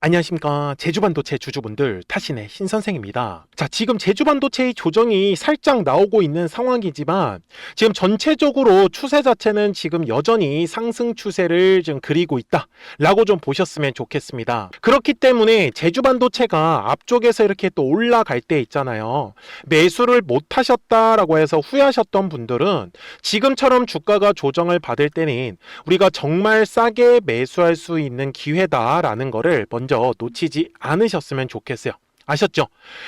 안녕하십니까. 제주반도체 주주분들, 타신의 신선생입니다. 자, 지금 제주반도체의 조정이 살짝 나오고 있는 상황이지만 지금 전체적으로 추세 자체는 지금 여전히 상승 추세를 지금 그리고 있다 라고 좀 보셨으면 좋겠습니다. 그렇기 때문에 제주반도체가 앞쪽에서 이렇게 또 올라갈 때 있잖아요. 매수를 못 하셨다라고 해서 후회하셨던 분들은 지금처럼 주가가 조정을 받을 때는 우리가 정말 싸게 매수할 수 있는 기회다라는 거를 먼저 놓치지 않으셨으면 좋겠어요. 아셨죠?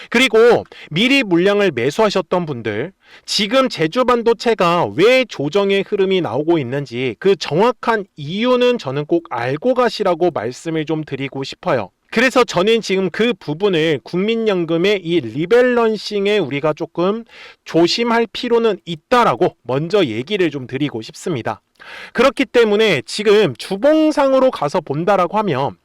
그리고 미리 물량을 매수하셨던 분들, 지금 제주반도체가 왜 조정의 흐름이 나오고 있는지 그 정확한 이유는 저는 꼭 알고 가시라고 말씀을 좀 드리고 싶어요. 그래서 저는 지금 그 부분을 국민연금의 이 리밸런싱에 우리가 조금 조심할 필요는 있다라고 먼저 얘기를 좀 드리고 싶습니다. 그렇기 때문에 지금 주봉상으로 가서 본다라고 하면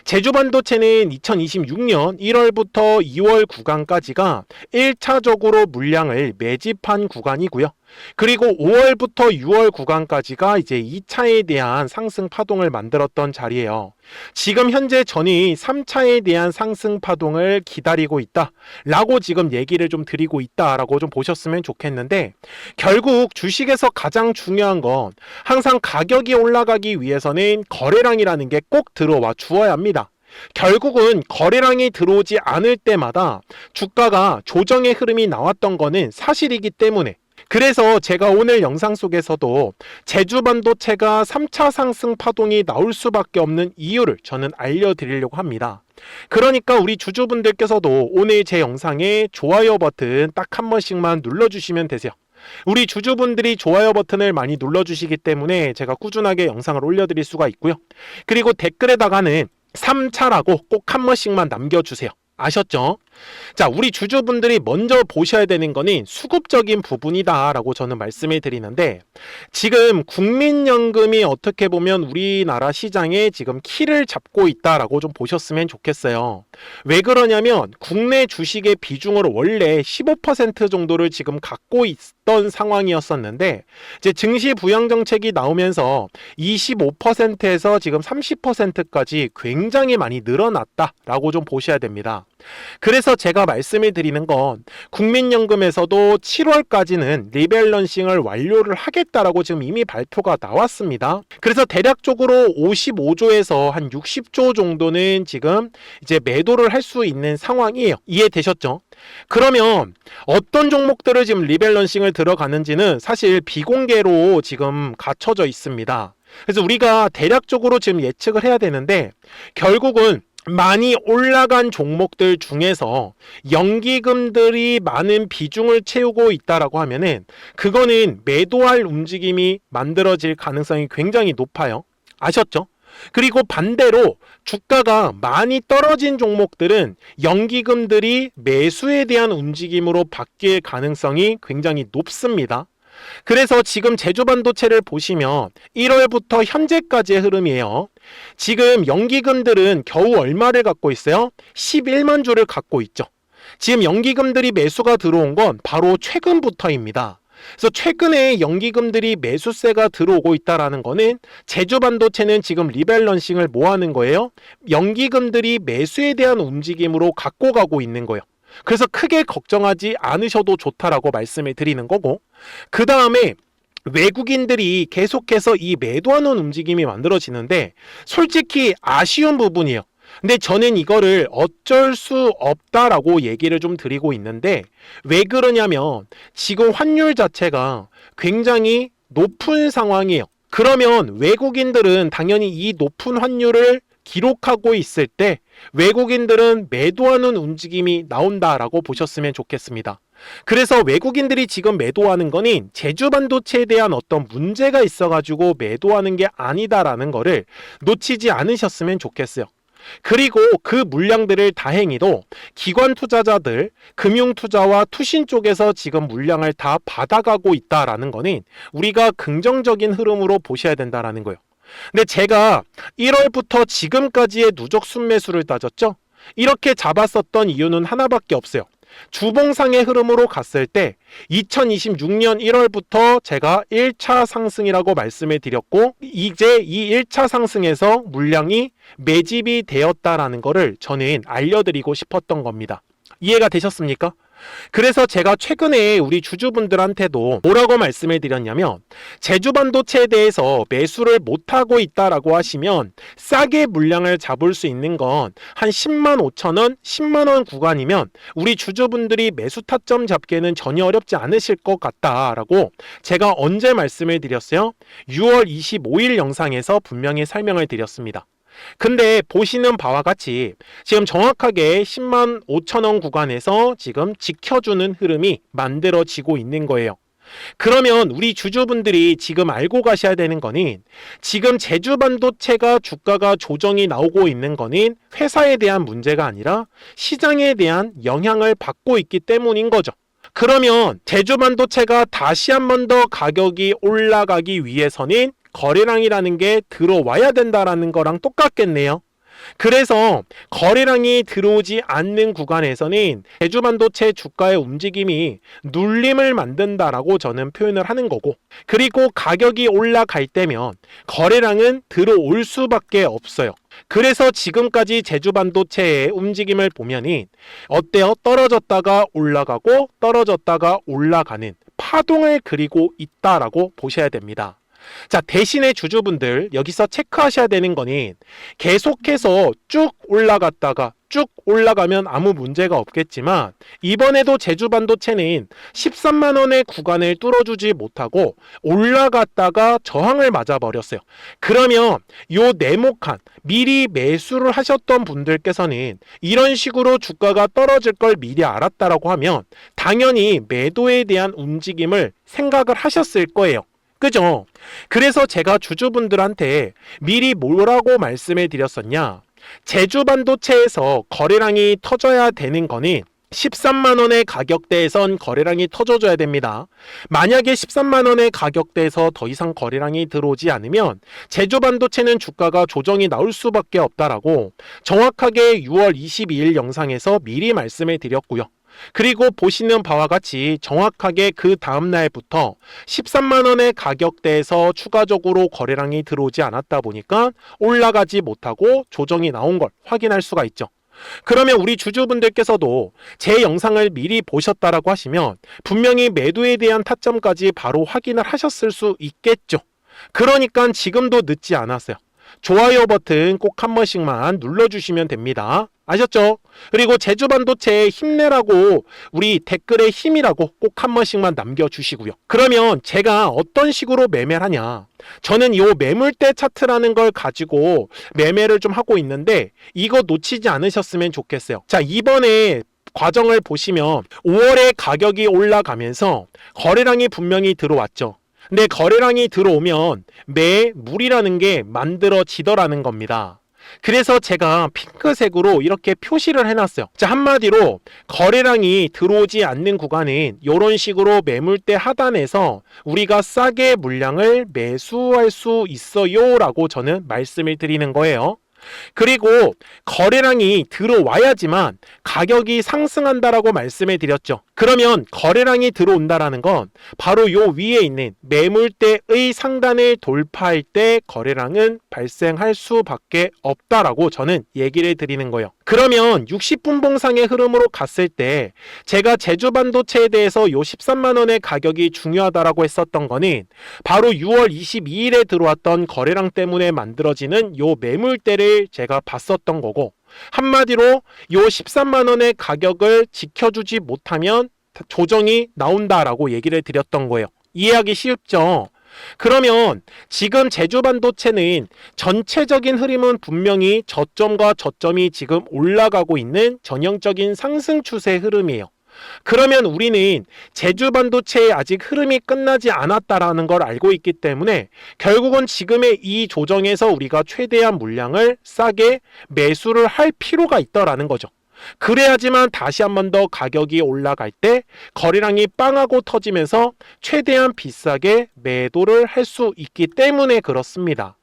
제주반도체는 2026년 1월부터 2월 구간까지가 1차적으로 물량을 매집한 구간이고요. 그리고 5월부터 6월 구간까지가 이제 2차에 대한 상승 파동을 만들었던 자리예요. 지금 현재 전이 3차에 대한 상승 파동을 기다리고 있다 라고 지금 얘기를 좀 드리고 있다 라고 좀 보셨으면 좋겠는데, 결국 주식에서 가장 중요한 건 항상 가격이 올라가기 위해서는 거래량이라는 게 꼭 들어와 주어야 합니다. 결국은 거래량이 들어오지 않을 때마다 주가가 조정의 흐름이 나왔던 거는 사실이기 때문에, 그래서 제가 오늘 영상 속에서도 제주반도체가 3차 상승 파동이 나올 수밖에 없는 이유를 저는 알려드리려고 합니다. 그러니까 우리 주주분들께서도 오늘 제 영상에 좋아요 버튼 딱 한 번씩만 눌러주시면 되세요. 우리 주주분들이 좋아요 버튼을 많이 눌러주시기 때문에 제가 꾸준하게 영상을 올려드릴 수가 있고요. 그리고 댓글에다가는 3차라고 꼭 한 번씩만 남겨주세요. 아셨죠? 자, 우리 주주분들이 먼저 보셔야 되는 거는 수급적인 부분이다 라고 저는 말씀을 드리는데, 지금 국민연금이 어떻게 보면 우리나라 시장에 지금 키를 잡고 있다라고 좀 보셨으면 좋겠어요. 왜 그러냐면 국내 주식의 비중을 원래 15% 정도를 지금 갖고 있던 상황이었었는데, 이제 증시 부양 정책이 나오면서 25%에서 지금 30%까지 굉장히 많이 늘어났다라고 좀 보셔야 됩니다. 그래서 제가 말씀을 드리는 건 국민연금에서도 7월까지는 리밸런싱을 완료를 하겠다라고 지금 이미 발표가 나왔습니다. 그래서 대략적으로 55조에서 한 60조 정도는 지금 이제 매도를 할 수 있는 상황이에요. 이해되셨죠? 그러면 어떤 종목들을 지금 리밸런싱을 들어가는지는 사실 비공개로 지금 갖춰져 있습니다. 그래서 우리가 대략적으로 지금 예측을 해야 되는데, 결국은 많이 올라간 종목들 중에서 연기금들이 많은 비중을 채우고 있다라고 하면은 그거는 매도할 움직임이 만들어질 가능성이 굉장히 높아요. 아셨죠? 그리고 반대로 주가가 많이 떨어진 종목들은 연기금들이 매수에 대한 움직임으로 바뀔 가능성이 굉장히 높습니다. 그래서 지금 제주반도체를 보시면 1월부터 현재까지의 흐름이에요. 지금 연기금들은 겨우 얼마를 갖고 있어요? 11만 주를 갖고 있죠. 지금 연기금들이 매수가 들어온 건 바로 최근부터입니다. 그래서 최근에 연기금들이 매수세가 들어오고 있다는 거는 제주반도체는 지금 리밸런싱을 뭐 하는 거예요? 연기금들이 매수에 대한 움직임으로 갖고 가고 있는 거예요. 그래서 크게 걱정하지 않으셔도 좋다라고 말씀을 드리는 거고, 그 다음에 외국인들이 계속해서 이 매도하는 움직임이 만들어지는데 솔직히 아쉬운 부분이에요. 근데 저는 이거를 어쩔 수 없다라고 얘기를 좀 드리고 있는데, 왜 그러냐면 지금 환율 자체가 굉장히 높은 상황이에요. 그러면 외국인들은 당연히 이 높은 환율을 기록하고 있을 때 외국인들은 매도하는 움직임이 나온다라고 보셨으면 좋겠습니다. 그래서 외국인들이 지금 매도하는 거는 제주반도체에 대한 어떤 문제가 있어가지고 매도하는 게 아니다라는 거를 놓치지 않으셨으면 좋겠어요. 그리고 그 물량들을 다행히도 기관 투자자들, 금융투자와 투신 쪽에서 지금 물량을 다 받아가고 있다라는 거는 우리가 긍정적인 흐름으로 보셔야 된다라는 거예요. 근데 제가 1월부터 지금까지의 누적 순매수를 따졌죠? 이렇게 잡았었던 이유는 하나밖에 없어요. 주봉상의 흐름으로 갔을 때 2026년 1월부터 제가 1차 상승이라고 말씀을 드렸고, 이제 이 1차 상승에서 물량이 매집이 되었다라는 것을 저는 알려드리고 싶었던 겁니다. 이해가 되셨습니까? 그래서 제가 최근에 우리 주주분들한테도 뭐라고 말씀을 드렸냐면, 제주반도체에 대해서 매수를 못하고 있다라고 하시면 싸게 물량을 잡을 수 있는 건 한 10만 5천 원, 10만 원 구간이면 우리 주주분들이 매수 타점 잡기에는 전혀 어렵지 않으실 것 같다라고 제가 언제 말씀을 드렸어요? 6월 25일 영상에서 분명히 설명을 드렸습니다. 근데 보시는 바와 같이 지금 정확하게 10만 5천 원 구간에서 지금 지켜주는 흐름이 만들어지고 있는 거예요. 그러면 우리 주주분들이 지금 알고 가셔야 되는 거는, 지금 제주반도체가 주가가 조정이 나오고 있는 거는 회사에 대한 문제가 아니라 시장에 대한 영향을 받고 있기 때문인 거죠. 그러면 제주반도체가 다시 한 번 더 가격이 올라가기 위해서는 거래량이라는 게 들어와야 된다라는 거랑 똑같겠네요. 그래서 거래량이 들어오지 않는 구간에서는 제주반도체 주가의 움직임이 눌림을 만든다라고 저는 표현을 하는 거고, 그리고 가격이 올라갈 때면 거래량은 들어올 수밖에 없어요. 그래서 지금까지 제주반도체의 움직임을 보면은 어때요? 떨어졌다가 올라가고 떨어졌다가 올라가는 파동을 그리고 있다라고 보셔야 됩니다. 자, 대신에 주주분들 여기서 체크하셔야 되는 거는, 계속해서 쭉 올라갔다가 쭉 올라가면 아무 문제가 없겠지만, 이번에도 제주반도체는 13만 원의 구간을 뚫어주지 못하고 올라갔다가 저항을 맞아버렸어요. 그러면 요 네모칸 미리 매수를 하셨던 분들께서는 이런 식으로 주가가 떨어질 걸 미리 알았다라고 하면 당연히 매도에 대한 움직임을 생각을 하셨을 거예요. 그죠? 그래서 제가 주주분들한테 미리 뭐라고 말씀을 드렸었냐? 제주반도체에서 거래량이 터져야 되는 거는 13만 원의 가격대에선 거래량이 터져줘야 됩니다. 만약에 13만 원의 가격대에서 더 이상 거래량이 들어오지 않으면 제주반도체는 주가가 조정이 나올 수밖에 없다라고 정확하게 6월 22일 영상에서 미리 말씀을 드렸고요. 그리고 보시는 바와 같이 정확하게 그 다음 날부터 13만 원의 가격대에서 추가적으로 거래량이 들어오지 않았다 보니까 올라가지 못하고 조정이 나온 걸 확인할 수가 있죠. 그러면 우리 주주분들께서도 제 영상을 미리 보셨다라고 하시면 분명히 매도에 대한 타점까지 바로 확인을 하셨을 수 있겠죠. 그러니까 지금도 늦지 않았어요. 좋아요 버튼 꼭 한 번씩만 눌러주시면 됩니다. 아셨죠? 그리고 제주반도체 힘내라고 우리 댓글에 힘이라고 꼭 한 번씩만 남겨주시고요. 그러면 제가 어떤 식으로 매매를 하냐, 저는 이 매물대 차트라는 걸 가지고 매매를 좀 하고 있는데 이거 놓치지 않으셨으면 좋겠어요. 자, 이번에 과정을 보시면 5월에 가격이 올라가면서 거래량이 분명히 들어왔죠. 근데 거래량이 들어오면 매물이라는 게 만들어지더라는 겁니다. 그래서 제가 핑크색으로 이렇게 표시를 해놨어요. 자, 한마디로 거래량이 들어오지 않는 구간은 이런 식으로 매물대 하단에서 우리가 싸게 물량을 매수할 수 있어요 라고 저는 말씀을 드리는 거예요. 그리고 거래량이 들어와야지만 가격이 상승한다라고 말씀을 드렸죠. 그러면 거래량이 들어온다라는 건 바로 요 위에 있는 매물대의 상단을 돌파할 때 거래량은 발생할 수밖에 없다라고 저는 얘기를 드리는 거예요. 그러면 60분봉상의 흐름으로 갔을 때 제가 제주반도체에 대해서 요 13만 원의 가격이 중요하다라고 했었던 거는 바로 6월 22일에 들어왔던 거래량 때문에 만들어지는 요 매물대를 제가 봤었던 거고, 한마디로 요 13만 원의 가격을 지켜주지 못하면 조정이 나온다라고 얘기를 드렸던 거예요. 이해하기 쉽죠? 그러면 지금 제주반도체는 전체적인 흐름은 분명히 저점과 저점이 지금 올라가고 있는 전형적인 상승 추세 흐름이에요. 그러면 우리는 제주반도체의 아직 흐름이 끝나지 않았다라는 걸 알고 있기 때문에 결국은 지금의 이 조정에서 우리가 최대한 물량을 싸게 매수를 할 필요가 있다라는 거죠. 그래야지만 다시 한 번 더 가격이 올라갈 때 거래량이 빵하고 터지면서 최대한 비싸게 매도를 할 수 있기 때문에 그렇습니다.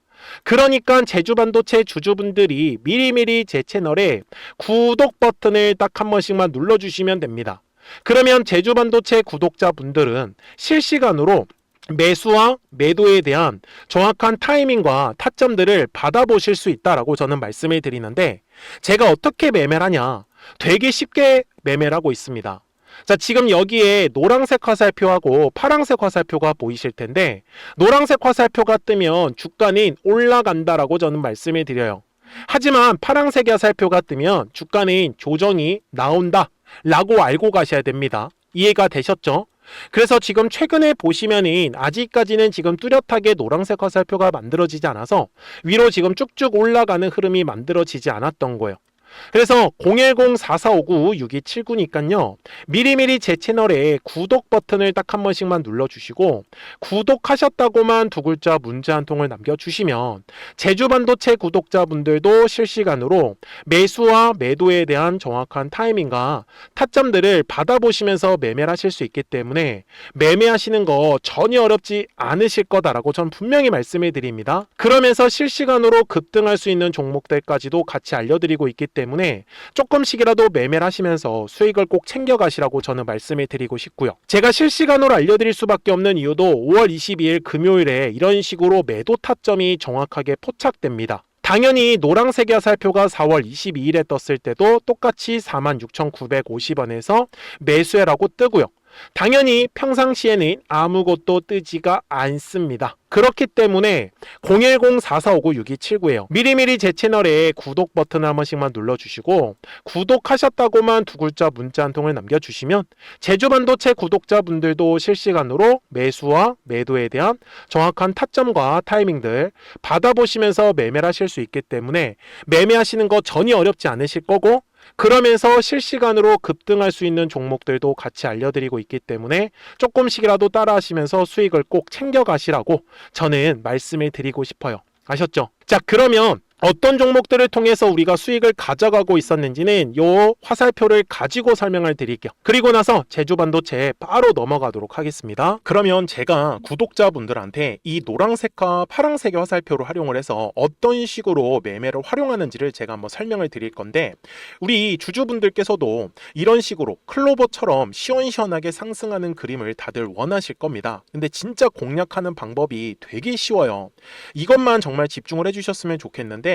그러니까 제주반도체 주주분들이 미리미리 제 채널에 구독 버튼을 딱 한 번씩만 눌러주시면 됩니다. 그러면 제주반도체 구독자분들은 실시간으로 매수와 매도에 대한 정확한 타이밍과 타점들을 받아보실 수 있다라고 저는 말씀을 드리는데, 제가 어떻게 매매를 하냐? 되게 쉽게 매매를 하고 있습니다. 자, 지금 여기에 노란색 화살표하고 파란색 화살표가 보이실 텐데, 노란색 화살표가 뜨면 주가는 올라간다라고 저는 말씀을 드려요. 하지만 파란색 화살표가 뜨면 주가는 조정이 나온다 라고 알고 가셔야 됩니다. 이해가 되셨죠? 그래서 지금 최근에 보시면은 아직까지는 지금 뚜렷하게 노란색 화살표가 만들어지지 않아서 위로 지금 쭉쭉 올라가는 흐름이 만들어지지 않았던 거예요. 그래서 010-4459-6279니까요. 미리미리 제 채널에 구독 버튼을 딱 한 번씩만 눌러주시고, 구독하셨다고만 두 글자 문자 한 통을 남겨주시면 제주반도체 구독자분들도 실시간으로 매수와 매도에 대한 정확한 타이밍과 타점들을 받아보시면서 매매를 하실 수 있기 때문에 매매하시는 거 전혀 어렵지 않으실 거다라고 전 분명히 말씀을 드립니다. 그러면서 실시간으로 급등할 수 있는 종목들까지도 같이 알려드리고 있기 때문에 조금씩이라도 매매를 하시면서 수익을 꼭 챙겨가시라고 저는 말씀을 드리고 싶고요. 제가 실시간으로 알려드릴 수밖에 없는 이유도 5월 22일 금요일에 이런 식으로 매도 타점이 정확하게 포착됩니다. 당연히 노란색 화살표가 4월 22일에 떴을 때도 똑같이 46,950원에서 매수해라고 뜨고요. 당연히 평상시에는 아무것도 뜨지가 않습니다. 그렇기 때문에 010-4459-6279예요. 미리미리 제 채널에 구독 버튼 한 번씩만 눌러주시고, 구독하셨다고만 두 글자 문자 한 통을 남겨주시면 제주반도체 구독자분들도 실시간으로 매수와 매도에 대한 정확한 타점과 타이밍들 받아보시면서 매매를 하실 수 있기 때문에 매매하시는 거 전혀 어렵지 않으실 거고, 그러면서 실시간으로 급등할 수 있는 종목들도 같이 알려드리고 있기 때문에 조금씩이라도 따라하시면서 수익을 꼭 챙겨가시라고 저는 말씀을 드리고 싶어요. 아셨죠? 자, 그러면 어떤 종목들을 통해서 우리가 수익을 가져가고 있었는지는 요 화살표를 가지고 설명을 드릴게요. 그리고 나서 제주반도체 바로 넘어가도록 하겠습니다. 그러면 제가 구독자분들한테 이 노란색과 파란색의 화살표를 활용을 해서 어떤 식으로 매매를 활용하는지를 제가 한번 설명을 드릴 건데, 우리 주주분들께서도 이런 식으로 클로버처럼 시원시원하게 상승하는 그림을 다들 원하실 겁니다. 근데 진짜 공략하는 방법이 되게 쉬워요. 이것만 정말 집중을 해주셨으면 좋겠는데,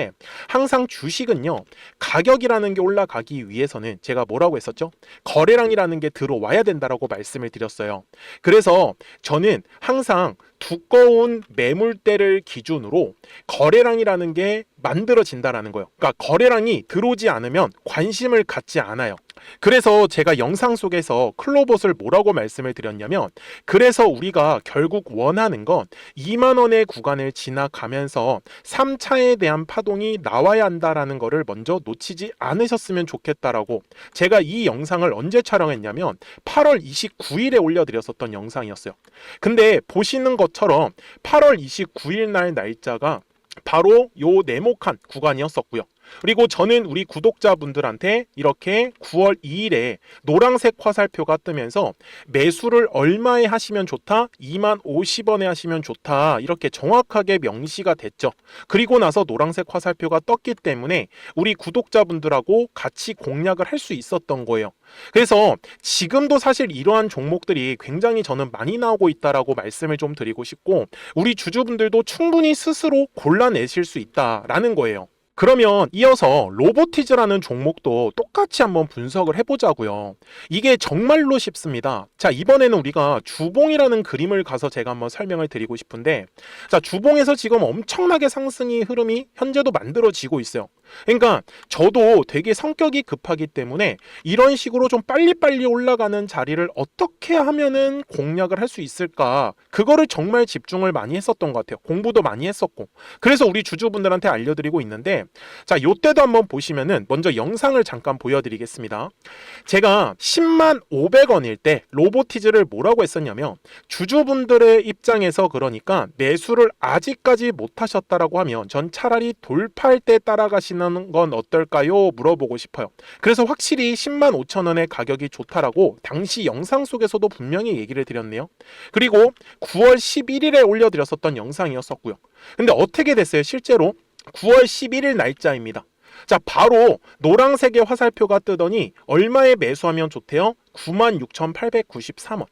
항상 주식은요, 가격이라는 게 올라가기 위해서는 제가 뭐라고 했었죠? 거래량이라는 게 들어와야 된다라고 말씀을 드렸어요. 그래서 저는 항상 두꺼운 매물대를 기준으로 거래량이라는 게 만들어진다라는 거예요. 그러니까 거래량이 들어오지 않으면 관심을 갖지 않아요. 그래서 제가 영상 속에서 클로봇을 뭐라고 말씀을 드렸냐면, 그래서 우리가 결국 원하는 건 2만 원의 구간을 지나가면서 3차에 대한 파동이 나와야 한다라는 거를 먼저 놓치지 않으셨으면 좋겠다라고, 제가 이 영상을 언제 촬영했냐면 8월 29일에 올려드렸었던 영상이었어요. 근데 보시는 것처럼 8월 29일 날 날짜가 바로 요 네모칸 구간이었었고요. 그리고 저는 우리 구독자분들한테 이렇게 9월 2일에 노란색 화살표가 뜨면서 매수를 얼마에 하시면 좋다? 2만 50원에 하시면 좋다. 이렇게 정확하게 명시가 됐죠. 그리고 나서 노란색 화살표가 떴기 때문에 우리 구독자분들하고 같이 공략을 할 수 있었던 거예요. 그래서 지금도 사실 이러한 종목들이 굉장히 저는 많이 나오고 있다라고 말씀을 좀 드리고 싶고, 우리 주주분들도 충분히 스스로 골라내실 수 있다라는 거예요. 그러면 이어서 로보티즈라는 종목도 똑같이 한번 분석을 해보자고요. 이게 정말로 쉽습니다. 자, 이번에는 우리가 주봉이라는 그림을 가서 제가 한번 설명을 드리고 싶은데, 자, 주봉에서 지금 엄청나게 상승이 흐름이 현재도 만들어지고 있어요. 그러니까 저도 되게 성격이 급하기 때문에 이런 식으로 좀 빨리빨리 올라가는 자리를 어떻게 하면은 공략을 할 수 있을까, 그거를 정말 집중을 많이 했었던 것 같아요. 공부도 많이 했었고. 그래서 우리 주주분들한테 알려드리고 있는데, 자, 요때도 한번 보시면은 먼저 영상을 잠깐 보여드리겠습니다. 제가 10만 500원일 때 로보티즈를 뭐라고 했었냐면, 주주분들의 입장에서 그러니까 매수를 아직까지 못하셨다라고 하면 전 차라리 돌파할 때 따라가시는 건 어떨까요? 물어보고 싶어요. 그래서 확실히 10만 5천 원의 가격이 좋다라고 당시 영상 속에서도 분명히 얘기를 드렸네요. 그리고 9월 11일에 올려드렸었던 영상이었었고요. 근데 어떻게 됐어요? 실제로 9월 11일 날짜입니다. 자, 바로 노란색의 화살표가 뜨더니 얼마에 매수하면 좋대요? 96,893원.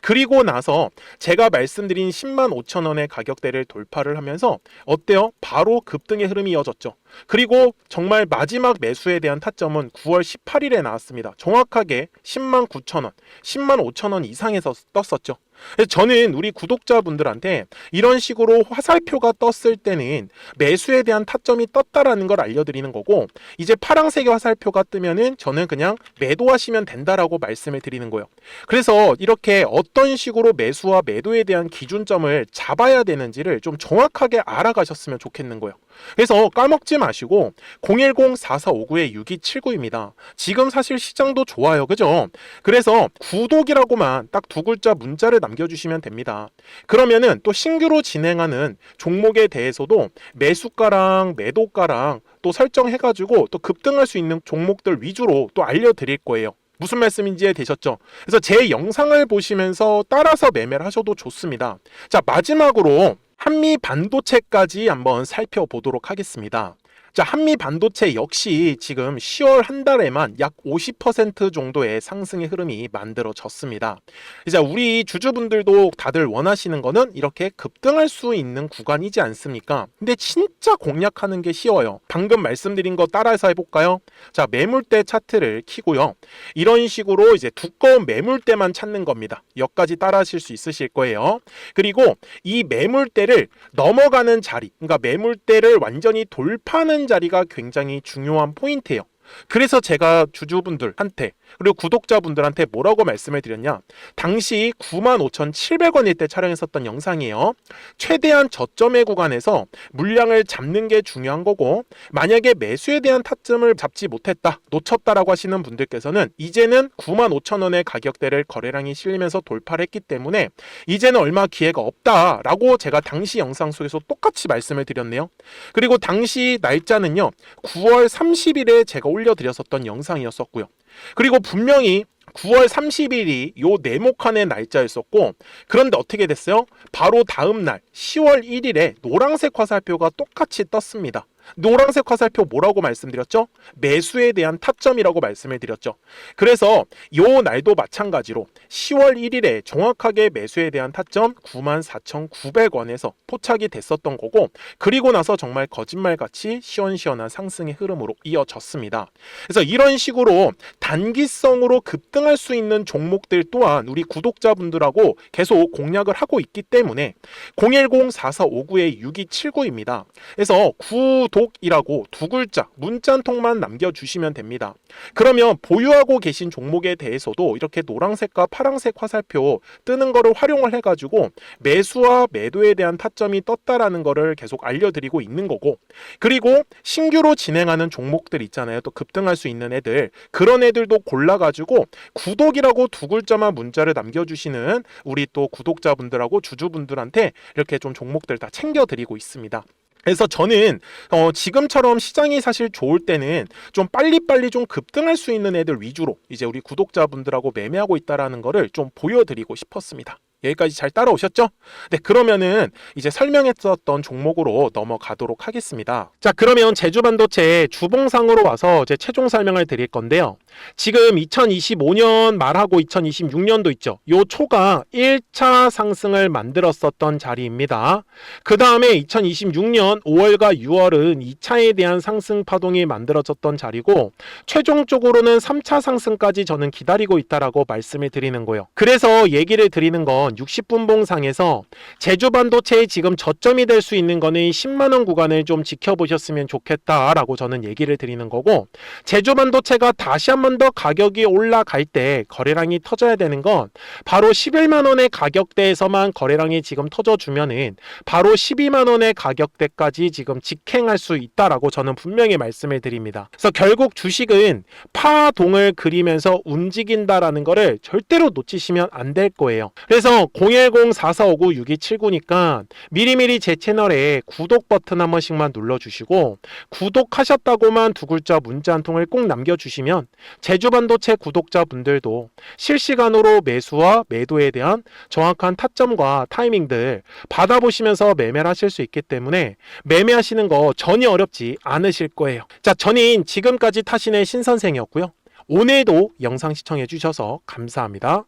그리고 나서 제가 말씀드린 105,000원의 가격대를 돌파를 하면서 어때요? 바로 급등의 흐름이 이어졌죠. 그리고 정말 마지막 매수에 대한 타점은 9월 18일에 나왔습니다. 정확하게 109,000원, 105,000원 이상에서 떴었죠. 그래서 저는 우리 구독자분들한테 이런 식으로 화살표가 떴을 때는 매수에 대한 타점이 떴다라는 걸 알려드리는 거고, 이제 파란색의 화살표가 뜨면은 저는 그냥 매도하시면 된다라고 말씀을 드리는 거예요. 그래서 이렇게 어떤 식으로 매수와 매도에 대한 기준점을 잡아야 되는지를 좀 정확하게 알아가셨으면 좋겠는 거예요. 그래서 까먹지 마시고 010-4459-6279입니다. 지금 사실 시장도 좋아요, 그죠? 그래서 구독이라고만 딱 두 글자 문자를 남겨주시면 됩니다. 그러면은 또 신규로 진행하는 종목에 대해서도 매수가랑 매도가랑 또 설정해가지고 또 급등할 수 있는 종목들 위주로 또 알려드릴 거예요. 무슨 말씀인지 이해되셨죠? 그래서 제 영상을 보시면서 따라서 매매를 하셔도 좋습니다. 자, 마지막으로 한미 반도체까지 한번 살펴보도록 하겠습니다. 자, 한미 반도체 역시 지금 10월 한 달에만 약 50% 정도의 상승의 흐름이 만들어졌습니다. 이제 우리 주주분들도 다들 원하시는 거는 이렇게 급등할 수 있는 구간이지 않습니까? 근데 진짜 공략하는 게 쉬워요. 방금 말씀드린 거 따라서 해볼까요? 자, 매물대 차트를 켜고요. 이런 식으로 이제 두꺼운 매물대만 찾는 겁니다. 여기까지 따라 하실 수 있으실 거예요. 그리고 이 매물대를 넘어가는 자리, 그러니까 매물대를 완전히 돌파하는 자리가 굉장히 중요한 포인트예요. 그래서 제가 주주분들한테 그리고 구독자분들한테 뭐라고 말씀을 드렸냐, 당시 95,700원일 때 촬영했었던 영상이에요. 최대한 저점의 구간에서 물량을 잡는 게 중요한 거고, 만약에 매수에 대한 타점을 잡지 못했다, 놓쳤다라고 하시는 분들께서는 이제는 95,000원의 가격대를 거래량이 실리면서 돌파를 했기 때문에 이제는 얼마 기회가 없다라고 제가 당시 영상 속에서 똑같이 말씀을 드렸네요. 그리고 당시 날짜는요, 9월 30일에 제가 올려드렸었던 영상이었었고요. 그리고 분명히 9월 30일이 요 네모칸의 날짜였었고, 그런데 어떻게 됐어요? 바로 다음 날 10월 1일에 노란색 화살표가 똑같이 떴습니다. 노란색 화살표 뭐라고 말씀드렸죠? 매수에 대한 타점이라고 말씀을 드렸죠. 그래서 요 날도 마찬가지로 10월 1일에 정확하게 매수에 대한 타점 94,900원에서 포착이 됐었던 거고, 그리고 나서 정말 거짓말같이 시원시원한 상승의 흐름으로 이어졌습니다. 그래서 이런 식으로 단기성으로 급등할 수 있는 종목들 또한 우리 구독자분들하고 계속 공략을 하고 있기 때문에 010-4459-6279입니다. 그래서 구독이라고 두 글자 문자 한 통만 남겨주시면 됩니다. 그러면 보유하고 계신 종목에 대해서도 이렇게 노란색과 파란색 화살표 뜨는 거를 활용을 해가지고 매수와 매도에 대한 타점이 떴다라는 거를 계속 알려드리고 있는 거고, 그리고 신규로 진행하는 종목들 있잖아요. 또 급등할 수 있는 애들, 그런 애들도 골라가지고 구독이라고 두 글자만 문자를 남겨주시는 우리 또 구독자분들하고 주주분들한테 이렇게 좀 종목들 다 챙겨드리고 있습니다. 그래서 저는 지금처럼 시장이 사실 좋을 때는 좀 빨리빨리 좀 급등할 수 있는 애들 위주로 이제 우리 구독자분들하고 매매하고 있다라는 거를 좀 보여드리고 싶었습니다. 여기까지 잘 따라오셨죠? 네, 그러면은 이제 설명했었던 종목으로 넘어가도록 하겠습니다. 자, 그러면 제주반도체 주봉상으로 와서 이제 최종 설명을 드릴 건데요. 지금 2025년 말하고 2026년도 있죠. 요 초가 1차 상승을 만들었었던 자리입니다. 그 다음에 2026년 5월과 6월은 2차에 대한 상승 파동이 만들어졌던 자리고, 최종적으로는 3차 상승까지 저는 기다리고 있다라고 말씀을 드리는 거예요. 그래서 얘기를 드리는 건 60분봉상에서 제주반도체의 지금 저점이 될 수 있는 거는 10만원 구간을 좀 지켜보셨으면 좋겠다라고 저는 얘기를 드리는 거고, 제주반도체가 다시 한 번 더 가격이 올라갈 때 거래량이 터져야 되는 건 바로 11만원의 가격대에서만 거래량이 지금 터져주면은 바로 12만원의 가격대까지 지금 직행할 수 있다라고 저는 분명히 말씀을 드립니다. 그래서 결국 주식은 파동을 그리면서 움직인다라는 거를 절대로 놓치시면 안 될 거예요. 그래서 그래서 010-4459-6279니까 미리미리 제 채널에 구독 버튼 한 번씩만 눌러주시고 구독하셨다고만 두 글자 문자 한 통을 꼭 남겨주시면 제주반도체 구독자분들도 실시간으로 매수와 매도에 대한 정확한 타점과 타이밍들 받아보시면서 매매를 하실 수 있기 때문에 매매하시는 거 전혀 어렵지 않으실 거예요. 자, 저는 지금까지 타신의 신선생이었고요. 오늘도 영상 시청해 주셔서 감사합니다.